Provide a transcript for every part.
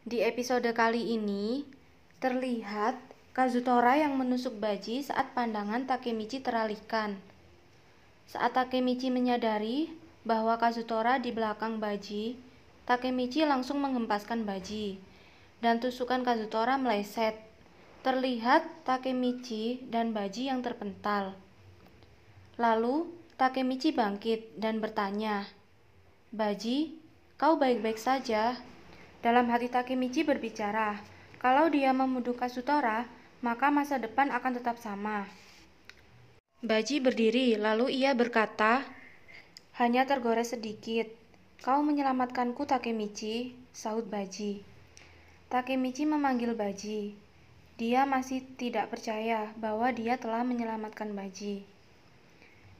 Di episode kali ini, terlihat Kazutora yang menusuk Baji saat pandangan Takemichi teralihkan. Saat Takemichi menyadari bahwa Kazutora di belakang Baji, Takemichi langsung menghempaskan Baji, dan tusukan Kazutora meleset. Terlihat Takemichi dan Baji yang terpental. Lalu, Takemichi bangkit dan bertanya, "Baji, kau baik-baik saja?" Dalam hati Takemichi berbicara, kalau dia membunuh Kazutora, maka masa depan akan tetap sama. Baji berdiri, lalu ia berkata, "Hanya tergores sedikit. Kau menyelamatkanku, Takemichi," sahut Baji. Takemichi memanggil Baji. Dia masih tidak percaya bahwa dia telah menyelamatkan Baji.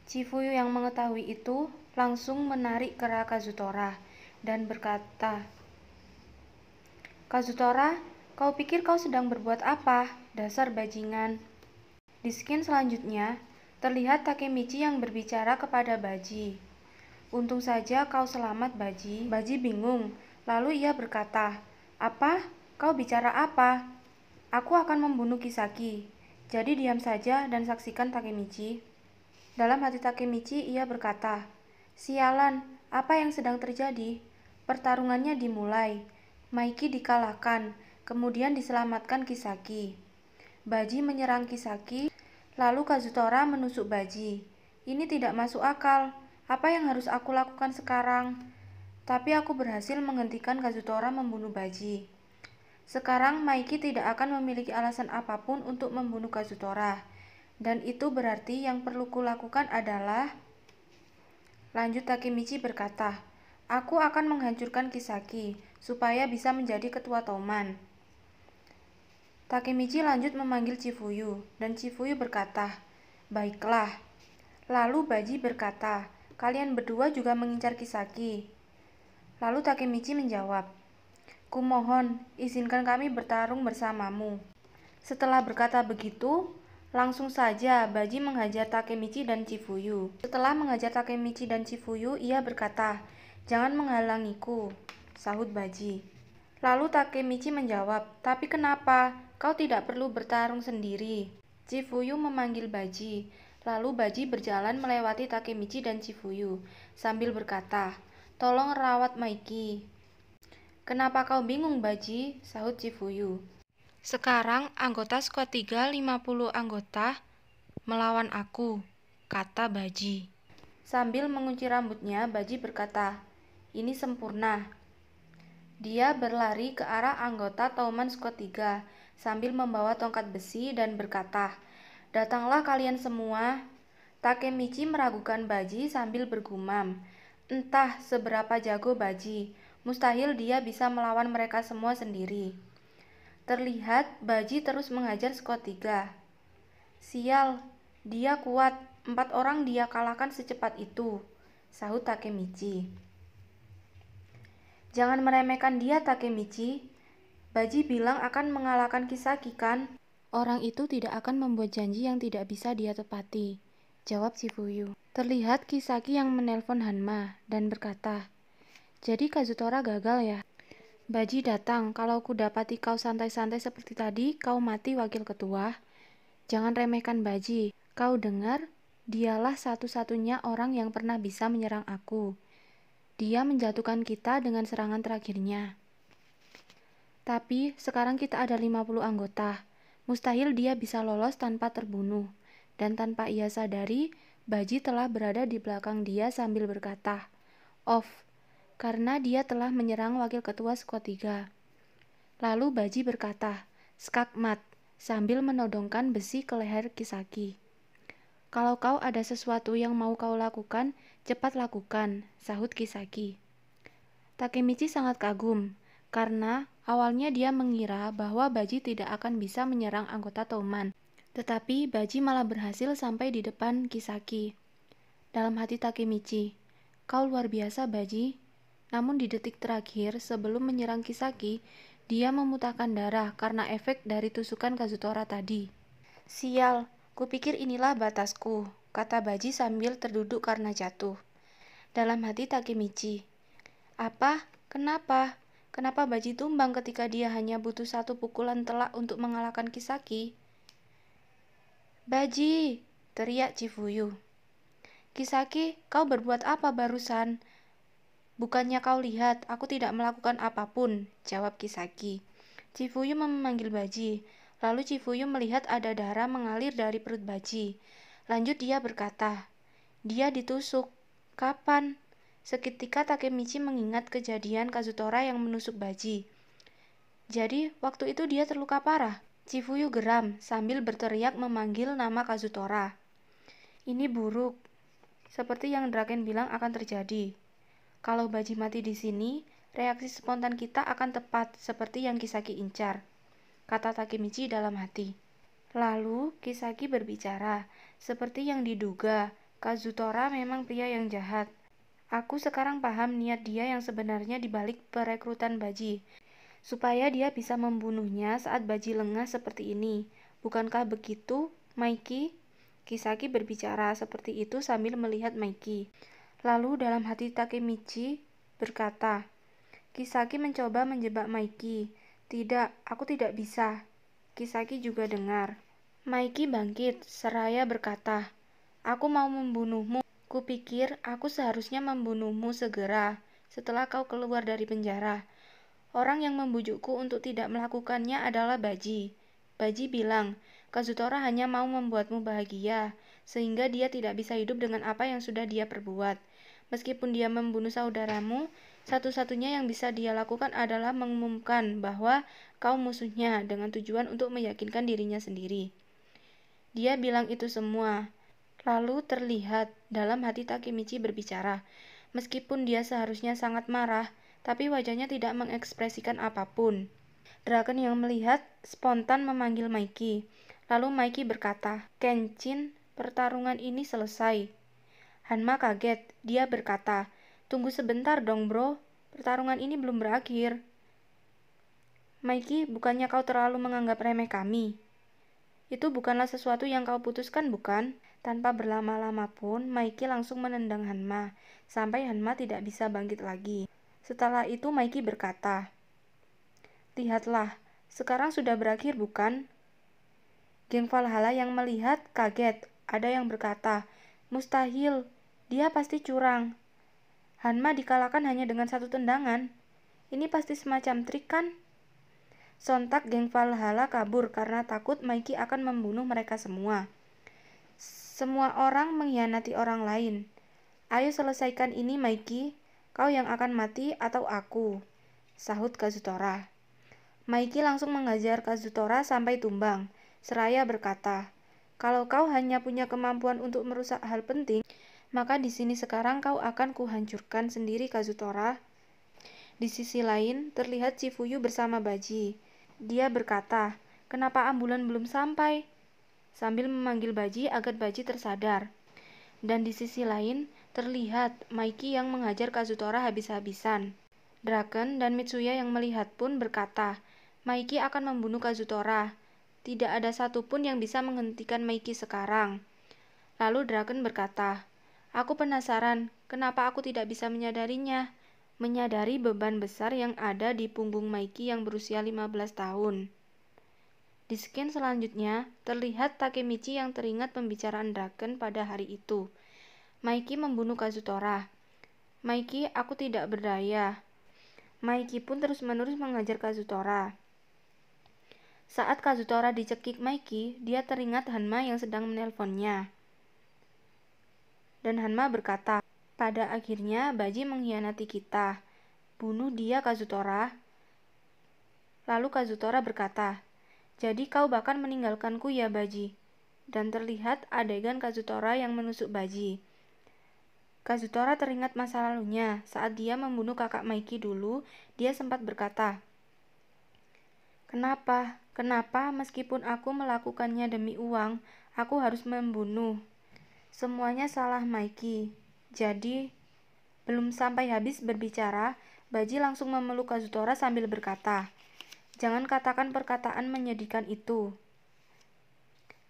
Chifuyu yang mengetahui itu langsung menarik kera Kazutora dan berkata, "Kazutora, kau pikir kau sedang berbuat apa? Dasar bajingan." Di scene selanjutnya, terlihat Takemichi yang berbicara kepada Baji. "Untung saja kau selamat, Baji." Baji bingung, lalu ia berkata, "Apa? Kau bicara apa?" "Aku akan membunuh Kisaki. Jadi diam saja dan saksikan, Takemichi." Dalam hati Takemichi ia berkata, "Sialan, apa yang sedang terjadi?" Pertarungannya dimulai. Maiki dikalahkan, kemudian diselamatkan Kisaki. Baji menyerang Kisaki, lalu Kazutora menusuk Baji. Ini tidak masuk akal. Apa yang harus aku lakukan sekarang? Tapi aku berhasil menghentikan Kazutora membunuh Baji. Sekarang Maiki tidak akan memiliki alasan apapun untuk membunuh Kazutora. Dan itu berarti yang perlu kulakukan adalah... Lanjut Takemichi berkata, "Aku akan menghancurkan Kisaki, supaya bisa menjadi ketua Touman." Takemichi lanjut memanggil Chifuyu, dan Chifuyu berkata, "Baiklah." Lalu Baji berkata, "Kalian berdua juga mengincar Kisaki." Lalu Takemichi menjawab, "Kumohon, izinkan kami bertarung bersamamu." Setelah berkata begitu, langsung saja Baji menghajar Takemichi dan Chifuyu. Setelah menghajar Takemichi dan Chifuyu, ia berkata, "Jangan menghalangiku," sahut Baji. Lalu Takemichi menjawab, "Tapi kenapa? Kau tidak perlu bertarung sendiri." Chifuyu memanggil Baji. Lalu Baji berjalan melewati Takemichi dan Chifuyu sambil berkata, "Tolong rawat Maiki." "Kenapa kau bingung, Baji?" sahut Chifuyu. "Sekarang anggota skuad 3 50 anggota melawan aku," kata Baji. Sambil mengunci rambutnya, Baji berkata, "Ini sempurna." Dia berlari ke arah anggota Touman skuad 3 sambil membawa tongkat besi dan berkata, "Datanglah kalian semua." Takemichi meragukan Baji sambil bergumam, "Entah seberapa jago Baji, mustahil dia bisa melawan mereka semua sendiri." Terlihat Baji terus menghajar skuad 3. "Sial, dia kuat. 4 orang dia kalahkan secepat itu," sahut Takemichi. "Jangan meremehkan dia, Takemichi. Baji bilang akan mengalahkan Kisaki, kan?" "Orang itu tidak akan membuat janji yang tidak bisa dia tepati," jawab Chifuyu. Terlihat Kisaki yang menelpon Hanma dan berkata, "Jadi Kazutora gagal ya?" "Baji datang. Kalau ku dapati kau santai-santai seperti tadi, kau mati, wakil ketua." "Jangan remehkan Baji. Kau dengar? Dialah satu-satunya orang yang pernah bisa menyerang aku. Dia menjatuhkan kita dengan serangan terakhirnya. Tapi sekarang kita ada 50 anggota. Mustahil dia bisa lolos tanpa terbunuh." Dan tanpa ia sadari, Baji telah berada di belakang dia sambil berkata, "Off," karena dia telah menyerang wakil ketua skuad 3. Lalu Baji berkata, "Skakmat," sambil menodongkan besi ke leher Kisaki. "Kalau kau ada sesuatu yang mau kau lakukan, cepat lakukan," sahut Kisaki. Takemichi sangat kagum, karena awalnya dia mengira bahwa Baji tidak akan bisa menyerang anggota Touman. Tetapi Baji malah berhasil sampai di depan Kisaki. Dalam hati Takemichi, "Kau luar biasa, Baji." Namun di detik terakhir sebelum menyerang Kisaki, dia memuntahkan darah karena efek dari tusukan Kazutora tadi. "Sial, kupikir inilah batasku," kata Baji sambil terduduk karena jatuh. Dalam hati Takemichi, "Apa? Kenapa? Kenapa Baji tumbang ketika dia hanya butuh satu pukulan telak untuk mengalahkan Kisaki? Baji! Teriak Chifuyu. Kisaki, kau berbuat apa barusan? Bukannya kau lihat, aku tidak melakukan apapun, jawab Kisaki. Chifuyu memanggil Baji. Lalu Chifuyu melihat ada darah mengalir dari perut Baji. Lanjut dia berkata, dia ditusuk. Kapan? Seketika Takemichi mengingat kejadian Kazutora yang menusuk Baji. Jadi, waktu itu dia terluka parah. Chifuyu geram sambil berteriak memanggil nama Kazutora. Ini buruk. Seperti yang Draken bilang akan terjadi. Kalau Baji mati di sini, reaksi spontan kita akan tepat seperti yang Kisaki incar, kata Takemichi dalam hati. Lalu Kisaki berbicara, seperti yang diduga, Kazutora memang pria yang jahat. Aku sekarang paham niat dia yang sebenarnya dibalik perekrutan Baji, supaya dia bisa membunuhnya saat Baji lengah seperti ini. Bukankah begitu, Maiki? Kisaki berbicara seperti itu sambil melihat Maiki. Lalu dalam hati Takemichi berkata, Kisaki mencoba menjebak Maiki. Tidak, aku tidak bisa. Kisaki juga dengar. Maiki bangkit, seraya berkata, aku mau membunuhmu. Kupikir aku seharusnya membunuhmu segera setelah kau keluar dari penjara. Orang yang membujukku untuk tidak melakukannya adalah Baji. Baji bilang, Kazutora hanya mau membuatmu bahagia, sehingga dia tidak bisa hidup dengan apa yang sudah dia perbuat. Meskipun dia membunuh saudaramu, satu-satunya yang bisa dia lakukan adalah mengumumkan bahwa kau musuhnya dengan tujuan untuk meyakinkan dirinya sendiri. Dia bilang itu semua. Lalu terlihat dalam hati Takemichi berbicara. Meskipun dia seharusnya sangat marah, tapi wajahnya tidak mengekspresikan apapun. Draken yang melihat spontan memanggil Maiki. Lalu Maiki berkata, Kenshin, pertarungan ini selesai. Hanma kaget. Dia berkata, tunggu sebentar dong bro, pertarungan ini belum berakhir. Maiki, bukannya kau terlalu menganggap remeh kami? Itu bukanlah sesuatu yang kau putuskan, bukan? Tanpa berlama-lama pun, Maiki langsung menendang Hanma, sampai Hanma tidak bisa bangkit lagi. Setelah itu Maiki berkata, lihatlah, sekarang sudah berakhir bukan? Geng Valhalla yang melihat kaget. Ada yang berkata, mustahil, dia pasti curang. Hanma dikalahkan hanya dengan satu tendangan. Ini pasti semacam trik kan? Sontak geng Valhalla kabur karena takut Maiki akan membunuh mereka semua. Semua orang mengkhianati orang lain. Ayo selesaikan ini Maiki, kau yang akan mati atau aku, sahut Kazutora. Maiki langsung menghajar Kazutora sampai tumbang, seraya berkata, kalau kau hanya punya kemampuan untuk merusak hal penting, maka di sini sekarang kau akan kuhancurkan sendiri Kazutora. Di sisi lain, terlihat Chifuyu bersama Baji. Dia berkata, kenapa ambulan belum sampai? Sambil memanggil Baji agar Baji tersadar. Dan di sisi lain, terlihat Maiki yang menghajar Kazutora habis-habisan. Draken dan Mitsuya yang melihat pun berkata, Maiki akan membunuh Kazutora. Tidak ada satupun yang bisa menghentikan Maiki sekarang. Lalu Draken berkata, aku penasaran, kenapa aku tidak bisa menyadarinya? Menyadari beban besar yang ada di punggung Maiki yang berusia 15 tahun. Di scan selanjutnya, terlihat Takemichi yang teringat pembicaraan Draken pada hari itu. Maiki membunuh Kazutora. Maiki, aku tidak berdaya. Maiki pun terus-menerus mengajar Kazutora. Saat Kazutora dicekik Maiki, dia teringat Hanma yang sedang menelponnya. Dan Hanma berkata, pada akhirnya Baji mengkhianati kita. Bunuh dia Kazutora. Lalu Kazutora berkata, jadi kau bahkan meninggalkanku ya Baji. Dan terlihat adegan Kazutora yang menusuk Baji. Kazutora teringat masa lalunya. Saat dia membunuh kakak Maiki dulu, dia sempat berkata, Kenapa meskipun aku melakukannya demi uang, aku harus membunuh? Semuanya salah Maiki. Jadi, belum sampai habis berbicara, Baji langsung memeluk Kazutora sambil berkata, jangan katakan perkataan menyedihkan itu.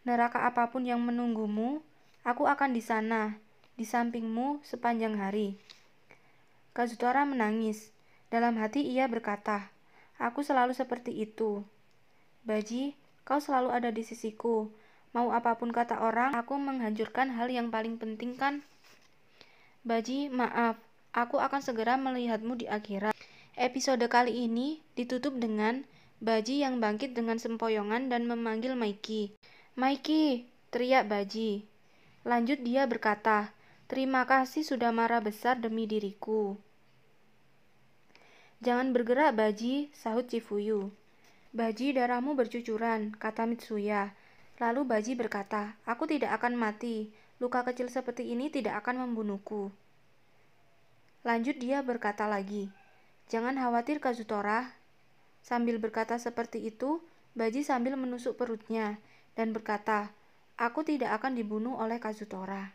Neraka apapun yang menunggumu, aku akan di sana, di sampingmu sepanjang hari. Kazutora menangis. Dalam hati ia berkata, "Aku selalu seperti itu. Baji, kau selalu ada di sisiku. Mau apapun kata orang, aku menghancurkan hal yang paling penting kan? Baji, maaf. Aku akan segera melihatmu di akhirat." Episode kali ini ditutup dengan Baji yang bangkit dengan sempoyongan dan memanggil Maiki. "Maiki!" teriak Baji. Lanjut dia berkata, "Terima kasih sudah marah besar demi diriku." "Jangan bergerak, Baji," sahut Chifuyu. "Baji, darahmu bercucuran," kata Mitsuya. Lalu Baji berkata, "Aku tidak akan mati. Luka kecil seperti ini tidak akan membunuhku." Lanjut dia berkata lagi, "Jangan khawatir, Kazutora." Sambil berkata seperti itu, Baji sambil menusuk perutnya dan berkata, "Aku tidak akan dibunuh oleh Kazutora."